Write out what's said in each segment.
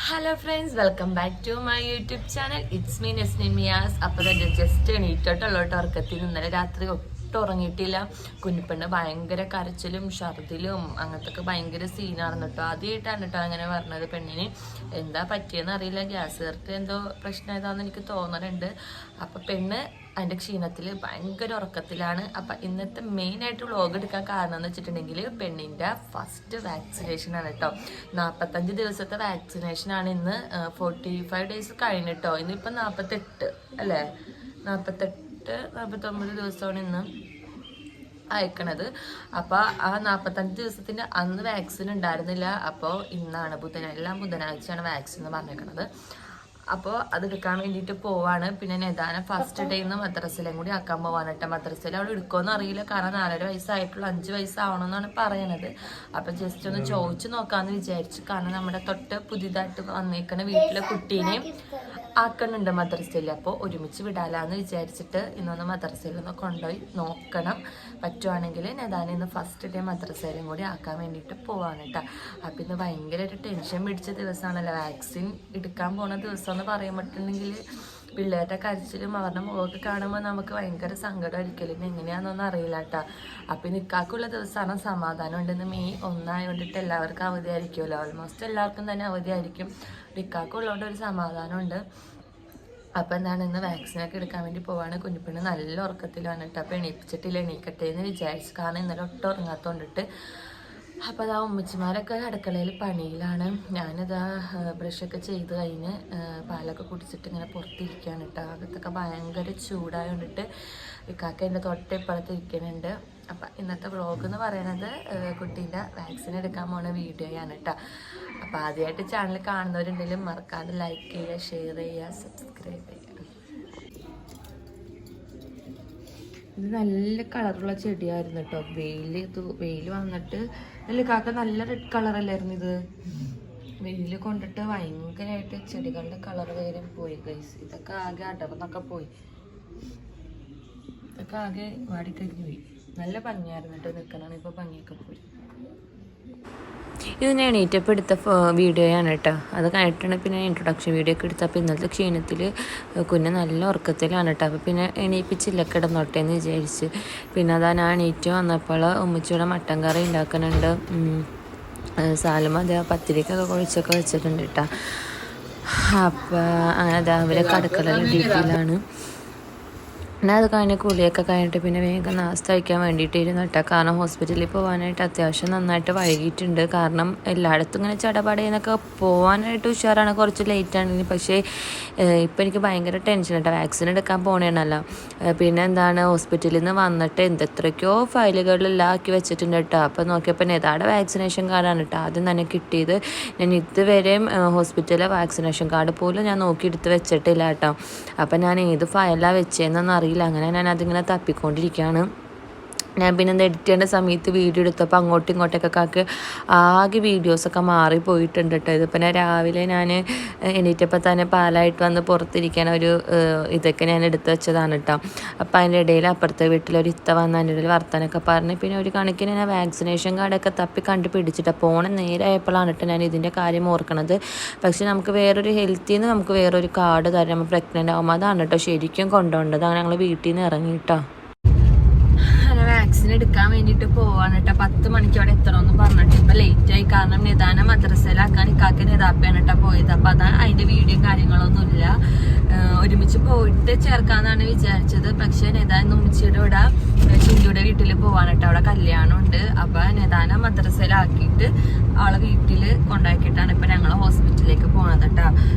Hello friends, welcome back to my YouTube channel. It's me Nesnin Miyas. അപ്പോൾ തന്നെ just എണീറ്റോട്ടുള്ളോട്ട് ഉറക്കത്തിൽ ഇന്നലെ രാത്രി ഒട്ടും ഉറങ്ങിയിട്ടില്ല. കുഞ്ഞിപ്പെണ്ണ് ഭയങ്കര കരച്ചിലും ഛർദിലും അങ്ങനത്തെ ഭയങ്കര സീനാണെന്ന് കേട്ടോ. ആദ്യമായിട്ടാണ് കേട്ടോ അങ്ങനെ പറഞ്ഞത്. പെണ്ണിന് എന്താ പറ്റിയെന്ന് അറിയില്ല, ഗ്യാസ് കയറിട്ട് എന്തോ പ്രശ്നമായതാണെന്ന് എനിക്ക് തോന്നുന്നുണ്ട്. അപ്പം പെണ്ണ് അതിൻ്റെ ക്ഷീണത്തിൽ ഭയങ്കര ഉറക്കത്തിലാണ്. അപ്പം ഇന്നത്തെ മെയിനായിട്ട് വ്ളോഗ് എടുക്കാൻ കാരണം എന്ന് വെച്ചിട്ടുണ്ടെങ്കിൽ പെണ്ണിൻ്റെ ഫസ്റ്റ് വാക്സിനേഷനാണ് കേട്ടോ. 45 ദിവസത്തെ വാക്സിനേഷനാണ് ഇന്ന്. 45 ഡേയ്സ് കഴിഞ്ഞിട്ടോ. ഇന്നിപ്പം 48 അല്ലേ, 49 ദിവസമാണ് ഇന്ന് അയക്കണത്. അപ്പോൾ ആ 45 ദിവസത്തിൻ്റെ അന്ന് വാക്സിൻ ഉണ്ടായിരുന്നില്ല. അപ്പോൾ ഇന്നാണ് ബുധനാഴ്ചയാണ് വാക്സിൻ എന്ന് പറഞ്ഞേക്കണത്. അപ്പോൾ അത് എടുക്കാൻ വേണ്ടിയിട്ട് പോവാണ്. പിന്നെ നെതാന ഫസ്റ്റ് ഡേന്ന് മദ്രസയിലും കൂടി ആക്കാൻ പോവാനിട്ട്. മദ്രസയിൽ അവൾ എടുക്കുമെന്ന് അറിയില്ല, കാരണം 4.5 വയസ്സായിട്ടുള്ള 5 വയസ്സാവണമെന്നാണ് പറയണത്. അപ്പം ജസ്റ്റ് ഒന്ന് ചോദിച്ചു നോക്കാമെന്ന് വിചാരിച്ചു. കാരണം നമ്മുടെ തൊട്ട് പുതിയതായിട്ട് വന്നേക്കുന്ന വീട്ടിലെ കുട്ടീനെ ആക്കണുണ്ട് മദ്രസയിൽ. അപ്പോൾ ഒരുമിച്ച് വിടാലാന്ന് വിചാരിച്ചിട്ട് ഇന്നൊന്ന് മദ്രസയിലൊന്ന് കൊണ്ടുപോയി നോക്കണം. പറ്റുവാണെങ്കിൽ നെതാന ഇന്ന് ഫസ്റ്റ് ഡേ മദ്രസയിലും കൂടി ആക്കാൻ വേണ്ടിയിട്ട് പോവാണ് കേട്ടോ. അപ്പം ഇന്ന് ഭയങ്കര ഒരു ടെൻഷൻ പിടിച്ച ദിവസമാണല്ലോ. വാക്സിൻ എടുക്കാൻ പോണ ദിവസം എന്ന് പറയുമ്പോട്ടുണ്ടെങ്കിൽ പിള്ളേരുടെ കരച്ചിലും അവരുടെ മുഖമൊക്കെ കാണുമ്പോൾ നമുക്ക് ഭയങ്കര സങ്കടം ആയിരിക്കും. എങ്ങനെയാണെന്നൊന്നും അറിയില്ല കേട്ടോ. അപ്പം നിൽക്കാക്കുള്ള ദിവസമാണ്. സമാധാനം ഉണ്ടെന്ന് മെയ് 1 ആയതുകൊണ്ടിട്ട് എല്ലാവർക്കും അവധി ആയിരിക്കുമല്ലോ. ഓൾമോസ്റ്റ് എല്ലാവർക്കും തന്നെ അവധി ആയിരിക്കും. നിൽക്കാക്കുള്ളതുകൊണ്ട് ഒരു സമാധാനമുണ്ട്. അപ്പം എന്താണ്, ഇന്ന് വാക്സിനൊക്കെ എടുക്കാൻ വേണ്ടി പോവാണ്. കുഞ്ഞിപ്പെണ്ണ് നല്ല ഉറക്കത്തിലാണ് കേട്ടോ. അപ്പം എണീക്കട്ടെ എന്ന് വിചാരിച്ചു, കാരണം ഇന്നലെ ഒട്ടും ഉറങ്ങാത്തോണ്ടിട്ട്. അപ്പോൾ അതാ ഉമ്മച്ചിമാരൊക്കെ അടുക്കളയിൽ പണിയിലാണ്. ഞാനിതാ ബ്രഷൊക്കെ ചെയ്ത് കഴിഞ്ഞ് പാലൊക്കെ കുടിച്ചിട്ട് ഇങ്ങനെ പുറത്തിരിക്കുകയാണ് കേട്ടോ. അകത്തൊക്കെ ഭയങ്കര ചൂടായോണ്ടിട്ട് ഇക്കാക്ക എൻ്റെ തൊട്ടിപ്പുറത്ത് ഇരിക്കുന്നുണ്ട്. അപ്പം ഇന്നത്തെ വ്ളോഗ് എന്ന് പറയുന്നത് കുട്ടീൻ്റെ വാക്സിൻ എടുക്കാൻ പോണ വീഡിയോയാണ് കേട്ടോ. അപ്പോൾ ആദ്യമായിട്ട് ചാനൽ കാണുന്നവരുണ്ടെങ്കിലും മറക്കാതെ ലൈക്ക് ചെയ്യുക, ഷെയർ ചെയ്യുക, സബ്സ്ക്രൈബ് ചെയ്യുക. ഇത് നല്ല കളറുള്ള ചെടിയായിരുന്നു കേട്ടോ. വെയിൽ വന്നിട്ട് നല്ല കാക്ക നല്ല റെഡ് കളറല്ലായിരുന്നു ഇത്. വെയിൽ കൊണ്ടിട്ട് ഭയങ്കരമായിട്ട് ചെടികളുടെ കളർ വേറെ പോയി ഗൈസ്. ഇതൊക്കെ ആകെ അടവന്നൊക്കെ പോയി, ഇതൊക്കെ ആകെ വാടിക്കരിഞ്ഞു പോയി. നല്ല ഭംഗിയായിരുന്നു കേട്ടോ നിൽക്കണതാണ്. ഇപ്പോൾ ഭംഗിയൊക്കെ പോയി. ഇത് ഞാൻ എണീറ്റപ്പോൾ എടുത്ത വീഡിയോയാണ് കേട്ടോ. അത് കഴിഞ്ഞിട്ടാണ് പിന്നെ ഇൻട്രൊഡക്ഷൻ വീഡിയോ ഒക്കെ എടുത്തത്. അപ്പോൾ ഇന്നത്തെ ക്ഷീണത്തിൽ കുഞ്ഞ് നല്ല ഉറക്കത്തിലാണ് കേട്ടോ. അപ്പോൾ പിന്നെ എണീപ്പിച്ചില്ല, കിടന്നോട്ടെ എന്ന് വിചാരിച്ച്. പിന്നെ അതാ ഞാൻ എണീറ്റ് വന്നപ്പോൾ ഉമ്മച്ചിയുടെ മട്ടൻ കറി ഉണ്ടാക്കുന്നുണ്ട്. സാലും അതേ പത്തിരിക്കൊക്കെ കുഴിച്ചൊക്കെ വെച്ചിട്ടുണ്ട് കേട്ടോ. അപ്പോൾ അങ്ങനെ അതാ അവരൊക്കെ അടുക്കളയിൽ ഡ്യൂട്ടിയിലാണ്. പിന്നെ അത് കഴിഞ്ഞ് കുളിയൊക്കെ കഴിഞ്ഞിട്ട് പിന്നെ വേഗം നാസ്ത കഴിക്കാൻ വേണ്ടിയിട്ട് ഇരുന്നു കേട്ടോ. കാരണം ഹോസ്പിറ്റലിൽ പോകാനായിട്ട് അത്യാവശ്യം നന്നായിട്ട് വൈകിട്ടുണ്ട്. കാരണം എല്ലായിടത്തും ഇങ്ങനെ ചടപടയെന്നൊക്കെ പോകാനായിട്ട് ഉഷാറാണ്, കുറച്ച് ലേറ്റാണെങ്കിൽ. പക്ഷേ ഇപ്പം എനിക്ക് ഭയങ്കര ടെൻഷൻ കേട്ടോ. വാക്സിൻ എടുക്കാൻ പോകണേണല്ലോ. പിന്നെ എന്താണ്, ഹോസ്പിറ്റലിൽ നിന്ന് വന്നിട്ട് എന്തെത്രയ്ക്കോ ഫയലുകളിലെല്ലാം ആക്കി വെച്ചിട്ടുണ്ട് കേട്ടോ. അപ്പോൾ നോക്കിയപ്പോൾ നെതാടെ വാക്സിനേഷൻ കാർഡാണ് കേട്ടോ ആദ്യം തന്നെ കിട്ടിയത്. ഞാൻ ഇതുവരെയും ഹോസ്പിറ്റലിലെ വാക്സിനേഷൻ കാർഡ് പോലും ഞാൻ നോക്കി എടുത്ത് വെച്ചിട്ടില്ല കേട്ടോ. അപ്പം ഞാൻ ഏത് ഫയലാണ് വെച്ചതെന്നൊന്നും അറിയില്ല. അങ്ങനെ ഞാൻ അതിങ്ങനെ തപ്പിക്കൊണ്ടിരിക്കുകയാണ്. ഞാൻ പിന്നെ എഡിറ്റ് ചെയ്യേണ്ട സമയത്ത് വീഡിയോ എടുത്തപ്പോൾ അങ്ങോട്ടും ഇങ്ങോട്ടൊക്കെ ആകെ വീഡിയോസൊക്കെ മാറിപ്പോയിട്ടുണ്ട് കേട്ടോ. ഇതിപ്പോൾ രാവിലെ ഞാൻ എണീറ്റപ്പോൾ തന്നെ പാലായിട്ട് വന്ന് പുറത്തിരിക്കാൻ ഒരു ഇതൊക്കെ ഞാൻ എടുത്ത് വെച്ചതാണ് കേട്ടോ. അപ്പോൾ അതിൻ്റെ ഇടയിൽ അപ്പുറത്തെ വീട്ടിലൊരു ഇത്ത വന്ന് അതിൻ്റെ ഇടയിൽ വർത്താനൊക്കെ പറഞ്ഞ് പിന്നെ ഒരു കണക്കിന് ഞാൻ വാക്സിനേഷൻ കാർഡൊക്കെ തപ്പി കണ്ടുപിടിച്ചിട്ടാണ് പോണ നേരമായപ്പോഴാണ് കേട്ടോ ഞാൻ ഇതിൻ്റെ കാര്യം ഓർക്കണത്. പക്ഷേ നമുക്ക് വേറൊരു ഹെൽത്തിൽ നിന്ന് നമുക്ക് വേറൊരു കാർഡ് തരാം, നമ്മൾ പ്രഗ്നൻ്റ് ആകുമ്പോൾ. അതാണ് കേട്ടോ ശരിക്കും കൊണ്ടുപോകേണ്ടത്. അങ്ങനെ ഞങ്ങൾ വീട്ടിൽ നിന്ന് ഇറങ്ങി കേട്ടോ. വാക്സിൻ എടുക്കാൻ വേണ്ടിയിട്ട് പോവാണ് കേട്ടോ. 10 മണിക്ക് അവിടെ എത്തണമെന്ന് പറഞ്ഞിട്ട് ഇപ്പം ലേറ്റായി. കാരണം നെതാന മദ്രസയിലാക്കാൻ ഇക്കാക്ക് നെതാപ്പയാണ് കേട്ടോ പോയത്. അപ്പം അതാണ് അതിൻ്റെ വീഡിയോ കാര്യങ്ങളൊന്നുമില്ല. ഒരുമിച്ച് പോയിട്ട് ചേർക്കാന്നാണ് വിചാരിച്ചത്. പക്ഷേ നെതാൻ ഉമ്മച്ചിയുടെ ഇവിടെ ചിന്തിയുടെ വീട്ടിൽ പോവാണ് കേട്ടോ. അവിടെ കല്യാണമുണ്ട്. അപ്പം നെതാന മദ്രസയിലാക്കിയിട്ട് അവളെ വീട്ടിൽ കൊണ്ടാക്കിയിട്ടാണ് ഇപ്പം ഞങ്ങൾ ഹോസ്പിറ്റലിലേക്ക് പോണത് കേട്ടോ.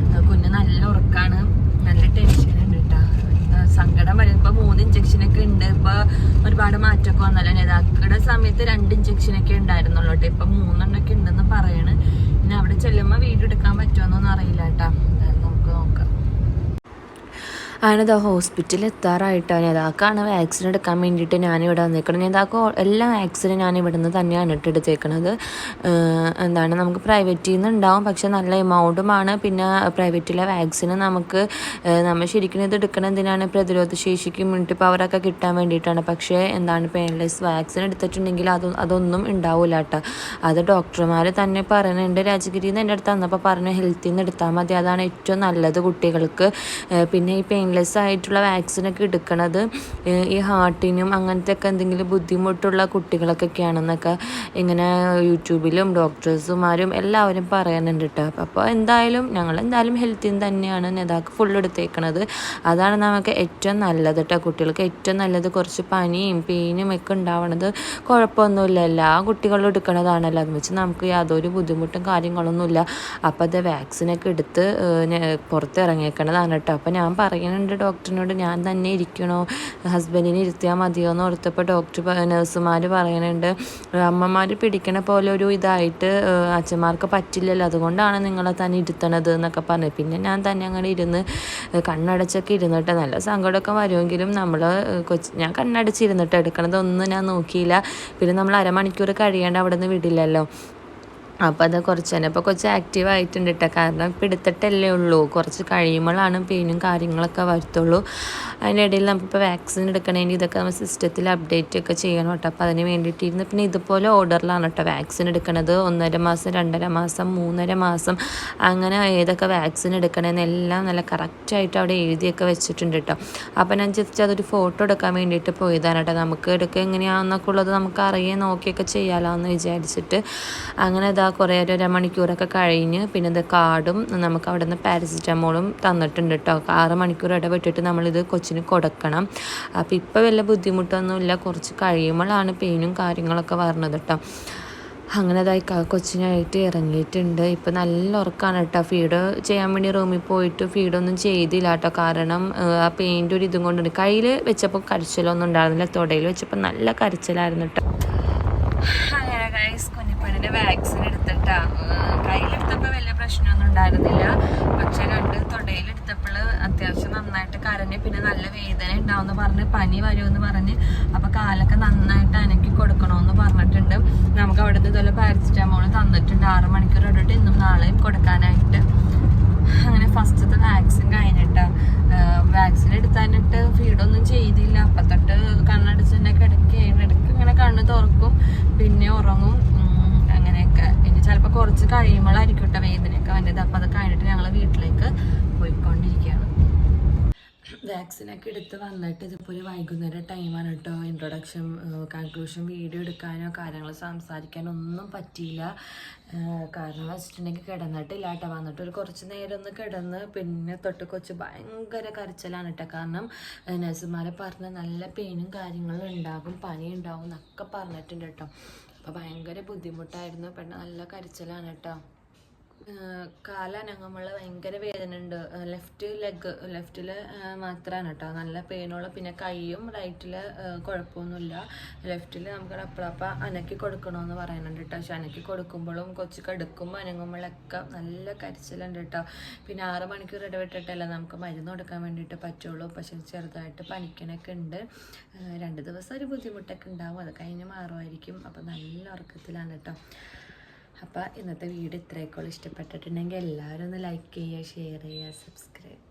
കുഞ്ഞ് നല്ല ഉറക്കാണ്, നല്ല ടെൻഷൻ ഉണ്ട് കേട്ടോ. സങ്കടം വരും. ഇപ്പൊ 3 ഇഞ്ചക്ഷനൊക്കെ ഉണ്ട്. ഇപ്പൊ ഒരുപാട് മാറ്റമൊക്കെ വന്നല്ലോ. നേതാക്കളുടെ സമയത്ത് 2 ഇഞ്ചക്ഷനൊക്കെ ഉണ്ടായിരുന്നുള്ളൂ കേട്ടോ. ഇപ്പൊ 3 എണ്ണൊക്കെ ഉണ്ടെന്ന് പറയണ്. പിന്നെ അവിടെ ചെല്ലുമ്പോ വീഡിയോ എടുക്കാൻ പറ്റുമോന്നൊന്നും അറിയില്ല കേട്ടോ. നമുക്ക് നോക്കാം. അങ്ങനെ ഹോസ്പിറ്റലിൽ എത്താറായിട്ടാണ് നേതാക്കാണ് വാക്സിൻ എടുക്കാൻ വേണ്ടിയിട്ട് ഞാനിവിടെ വന്നേക്കണം. നേതാക്ക് എല്ലാ വാക്സിനും ഞാൻ ഇവിടെ നിന്ന് തന്നെയാണ് എടുത്തേക്കണത്. എന്താണ് നമുക്ക് പ്രൈവറ്റിൽ നിന്ന് ഉണ്ടാവും, പക്ഷെ നല്ല എമൗണ്ടുമാണ്. പിന്നെ പ്രൈവറ്റിലെ വാക്സിന് നമുക്ക് നമ്മൾ ശരിക്കും ഇത് എടുക്കണം എന്തിനാണ്, പ്രതിരോധ ശേഷിക്ക് ഇമ്മ്യൂണിറ്റി പവറൊക്കെ കിട്ടാൻ വേണ്ടിയിട്ടാണ്. പക്ഷേ എന്താണ് പെയിൻലെസ് വാക്സിൻ എടുത്തിട്ടുണ്ടെങ്കിൽ അതൊന്നും ഉണ്ടാവില്ല കേട്ടോ. അത് ഡോക്ടർമാർ തന്നെ പറയുന്നുണ്ട്. രാജഗിരിയിൽ നിന്ന് എൻ്റെ അടുത്ത് വന്നപ്പോൾ പറഞ്ഞു ഹെൽത്തിൽ നിന്ന് എടുത്താൽ മതി, അതാണ് ഏറ്റവും നല്ലത് കുട്ടികൾക്ക്. പിന്നെ ഈ പെയിൻലെസ് ആയിട്ടുള്ള വാക്സിനൊക്കെ എടുക്കണത് ഈ ഹാർട്ടിനും അങ്ങനത്തെ ഒക്കെ എന്തെങ്കിലും ബുദ്ധിമുട്ടുള്ള കുട്ടികൾക്കൊക്കെയാണെന്നൊക്കെ ഇങ്ങനെ യൂട്യൂബിലും ഡോക്ടേഴ്സുമാരും എല്ലാവരും പറയുന്നുണ്ട് കേട്ടോ. അപ്പോൾ ഞങ്ങൾ എന്തായാലും ഹെൽത്തിൽ നിന്ന് തന്നെയാണ് നേതാക്ക് ഫുൾ എടുത്തേക്കണത്. അതാണ് നമുക്ക് ഏറ്റവും നല്ലത് കേട്ടോ. കുട്ടികൾക്ക് ഏറ്റവും നല്ലത്. കുറച്ച് പനിയും പെയിനും ഒക്കെ ഉണ്ടാവണത് കുഴപ്പമൊന്നുമില്ല, എല്ലാ കുട്ടികളും എടുക്കണതാണല്ലോ. അത് വെച്ച് നമുക്ക് യാതൊരു ബുദ്ധിമുട്ടും കാര്യങ്ങളൊന്നുമില്ല. അപ്പോൾ അത് വാക്സിനൊക്കെ എടുത്ത് പുറത്തിറങ്ങിയേക്കണതാണ് കേട്ടോ. അപ്പോൾ ഞാൻ പറയുന്നുണ്ട് ഡോക്ടറിനോട്, ഞാൻ തന്നെ ഇരിക്കണോ, ഹസ്ബൻഡിനെ ഇരുത്തിയാൽ മതിയോ എന്ന് ഓർത്തപ്പോൾ നഴ്സുമാർ പറയുന്നുണ്ട് അമ്മമാർ പിടിക്കണ പോലെ ഒരു ഇതായിട്ട് അച്ഛന്മാർക്ക് പറ്റില്ലല്ലോ, അതുകൊണ്ടാണ് നിങ്ങളെ തന്നെ ഇരുത്തണത് എന്നൊക്കെ പറഞ്ഞു. പിന്നെ ഞാൻ തന്നെ അങ്ങനെ ഇരുന്ന് കണ്ണടച്ചൊക്കെ ഇരുന്നിട്ട് നല്ല സങ്കടമൊക്കെ വരുമെങ്കിലും ഞാൻ കണ്ണടച്ചിരുന്നിട്ട് എടുക്കണതൊന്നും ഞാൻ നോക്കിയില്ല. പിന്നെ നമ്മൾ അരമണിക്കൂർ കഴിയേണ്ട അവിടെ നിന്ന് വിടില്ലല്ലോ. അപ്പോൾ അത് കുറച്ച് തന്നെ ഇപ്പോൾ കുറച്ച് ആക്റ്റീവ് ആയിട്ടുണ്ട് കേട്ടോ. കാരണം ഇപ്പോൾ എടുത്തിട്ടല്ലേ ഉള്ളൂ, കുറച്ച് കഴിയുമ്പോഴാണ് പെയിനും കാര്യങ്ങളൊക്കെ വരത്തുള്ളൂ. അതിൻ്റെ ഇടയിൽ നമുക്കിപ്പോൾ വാക്സിൻ എടുക്കണമെങ്കിൽ ഇതൊക്കെ നമ്മൾ സിസ്റ്റത്തിൽ അപ്ഡേറ്റ് ഒക്കെ ചെയ്യണം കേട്ടോ. അപ്പോൾ അതിന് വേണ്ടിയിട്ടിരുന്ന് പിന്നെ ഇതുപോലെ ഓർഡറിലാണ് കേട്ടോ വാക്സിൻ എടുക്കണത്. 1.5 മാസം 2.5 മാസം 3.5 മാസം അങ്ങനെ ഏതൊക്കെ വാക്സിൻ എടുക്കണമെന്നെല്ലാം നല്ല കറക്റ്റായിട്ട് അവിടെ എഴുതിയൊക്കെ വെച്ചിട്ടുണ്ട് കേട്ടോ. അപ്പോൾ ഞാൻ ജസ്റ്റ് അതൊരു ഫോട്ടോ എടുക്കാൻ വേണ്ടിയിട്ട് പോയതാണ് കേട്ടോ. നമുക്ക് എടുക്കുക എങ്ങനെയാണെന്നൊക്കെ ഉള്ളത് നമുക്ക് നോക്കിയൊക്കെ ചെയ്യാമല്ലോ എന്ന് വിചാരിച്ചിട്ട് അങ്ങനെ കുറേ 1.5 മണിക്കൂറൊക്കെ കഴിഞ്ഞ് പിന്നെ ഇത് കാർഡും നമുക്ക് അവിടെ നിന്ന് പാരസിറ്റമോളും തന്നിട്ടുണ്ട് കേട്ടോ. 6 മണിക്കൂർ ഇടപെട്ടിട്ട് നമ്മളിത് കൊച്ചിന് കൊടുക്കണം. അപ്പോൾ ഇപ്പോൾ വലിയ ബുദ്ധിമുട്ടൊന്നുമില്ല, കുറച്ച് കഴിയുമ്പോഴാണ് പെയിനും കാര്യങ്ങളൊക്കെ വരുന്നത് കേട്ടോ. അങ്ങനെ കൊച്ചിനായിട്ട് ഇറങ്ങിയിട്ടുണ്ട്. ഇപ്പം നല്ല ഉറക്കമാണ് കേട്ടോ. ഫീഡ് ചെയ്യാൻ വേണ്ടി റൂമിൽ പോയിട്ട് ഫീഡൊന്നും ചെയ്തില്ല കേട്ടോ. കാരണം ആ പെയിൻ്റെ ഒരു ഇതും കൊണ്ടുണ്ട്. കയ്യിൽ വെച്ചപ്പോൾ കരച്ചിലൊന്നും ഉണ്ടായിരുന്നില്ല, തുടയിൽ വെച്ചപ്പോൾ നല്ല കരച്ചിലായിരുന്നു കേട്ടോ. അങ്ങനെ ഗൈസ് കുഞ്ഞിപ്പണ്ണിൻ്റെ വാക്സിൻ എടുത്തിട്ടാ. കയ്യിലെടുത്തപ്പോൾ വലിയ പ്രശ്നമൊന്നും ഉണ്ടായിരുന്നില്ല, പക്ഷെ തൊടയിലെടുത്തപ്പോൾ അത്യാവശ്യം നന്നായിട്ട് കരഞ്ഞ് പിന്നെ നല്ല വേദന ഉണ്ടാവുമെന്ന് പറഞ്ഞ് പനി വരുമെന്ന് പറഞ്ഞ് അപ്പോൾ കാലൊക്കെ നന്നായിട്ട് അനക്കി കൊടുക്കണമെന്ന് പറഞ്ഞിട്ടുണ്ട്. നമുക്ക് അവിടെ നിന്ന് ഇതുപോലെ പാരസിറ്റമോൾ തന്നിട്ടുണ്ട് 6 മണിക്കൂർ ഇട്ടിട്ട് ഇന്നും നാളെയും കൊടുക്കാനായിട്ട്. അങ്ങനെ ഫസ്റ്റത്തെ വാക്സിൻ കഴിഞ്ഞിട്ട് വാക്സിൻ എടുത്താനിട്ട് ഫീഡൊന്നും ചെയ്തില്ല. അപ്പം തൊട്ട് കണ്ണടച്ച് തന്നെ കിടക്കുകയാണ്. ഇടയ്ക്ക് ഇങ്ങനെ കണ്ണ് തുറക്കും പിന്നെ ഉറങ്ങും അങ്ങനെയൊക്കെ. ഇനി ചിലപ്പോൾ കുറച്ച് കഴിയുമ്പോഴായിരിക്കും കേട്ടോ വേദനയൊക്കെ വന്നത്. അപ്പം അത് കഴിഞ്ഞിട്ട് ഞങ്ങൾ വീട്ടിലേക്ക് പോയിക്കൊണ്ടിരിക്കുകയാണ്. വാക്സിനൊക്കെ എടുത്ത് വന്നിട്ട് ഇതിപ്പോൾ ഒരു വൈകുന്നേരം ടൈമാണ് കേട്ടോ. ഇൻട്രൊഡക്ഷൻ കൺക്ലൂഷൻ വീഡിയോ എടുക്കാനോ കാര്യങ്ങൾ സംസാരിക്കാനോ ഒന്നും പറ്റിയില്ല. കാരണം വെച്ചിട്ടുണ്ടെങ്കിൽ കിടന്നിട്ടില്ല കേട്ടോ. വന്നിട്ട് ഒരു കുറച്ച് നേരം ഒന്ന് കിടന്ന് പിന്നെ തൊട്ട് കൊച്ച് ഭയങ്കര കരച്ചിലാണ് കേട്ടോ. കാരണം നഴ്സുമാരെ പറഞ്ഞ നല്ല പെയിനും കാര്യങ്ങളും ഉണ്ടാകും, പനി ഉണ്ടാകും എന്നൊക്കെ പറഞ്ഞിട്ടുണ്ട് കേട്ടോ. അപ്പോൾ ഭയങ്കര ബുദ്ധിമുട്ടായിരുന്നു. പെണ്ണ് നല്ല കരച്ചിലാണ് കേട്ടോ. കാലനങ്ങുമ്പോൾ ഭയങ്കര വേദന ഉണ്ട്. ലെഫ്റ്റിൽ മാത്രമാണ് കേട്ടോ നല്ല പെയിനുള്ള. പിന്നെ കൈയും റൈറ്റിൽ കുഴപ്പമൊന്നുമില്ല. ലെഫ്റ്റിൽ നമുക്ക് അപ്പളപ്പം അനക്കി കൊടുക്കണമെന്ന് പറയുന്നുണ്ട് കേട്ടോ. പക്ഷെ അനക്കി കൊടുക്കുമ്പോഴും കൊച്ചു കടുക്കുമ്പോൾ അനങ്ങുമ്പോഴൊക്കെ നല്ല കരച്ചിലുണ്ട് കേട്ടോ. പിന്നെ 6 മണിക്കൂർ ഇടവിട്ടിട്ടല്ല നമുക്ക് മരുന്ന് കൊടുക്കാൻ വേണ്ടിയിട്ട് പറ്റുള്ളൂ. പക്ഷെ ചെറുതായിട്ട് പനിക്കണൊക്കെ ഉണ്ട്. 2 ദിവസം ഒരു ബുദ്ധിമുട്ടൊക്കെ ഉണ്ടാവും, അത് കഴിഞ്ഞ് മാറുമായിരിക്കും. അപ്പം നല്ല ഉറക്കത്തിലാണ് കേട്ടോ. അപ്പോൾ ഇന്നത്തെ വീഡിയോ ഇത്രയൊക്കെ ഇഷ്ടപ്പെട്ടിട്ടുണ്ടെങ്കിൽ എല്ലാവരും ഒന്ന് ലൈക്ക് ചെയ്യുക, ഷെയർ ചെയ്യുക, സബ്സ്ക്രൈബ്.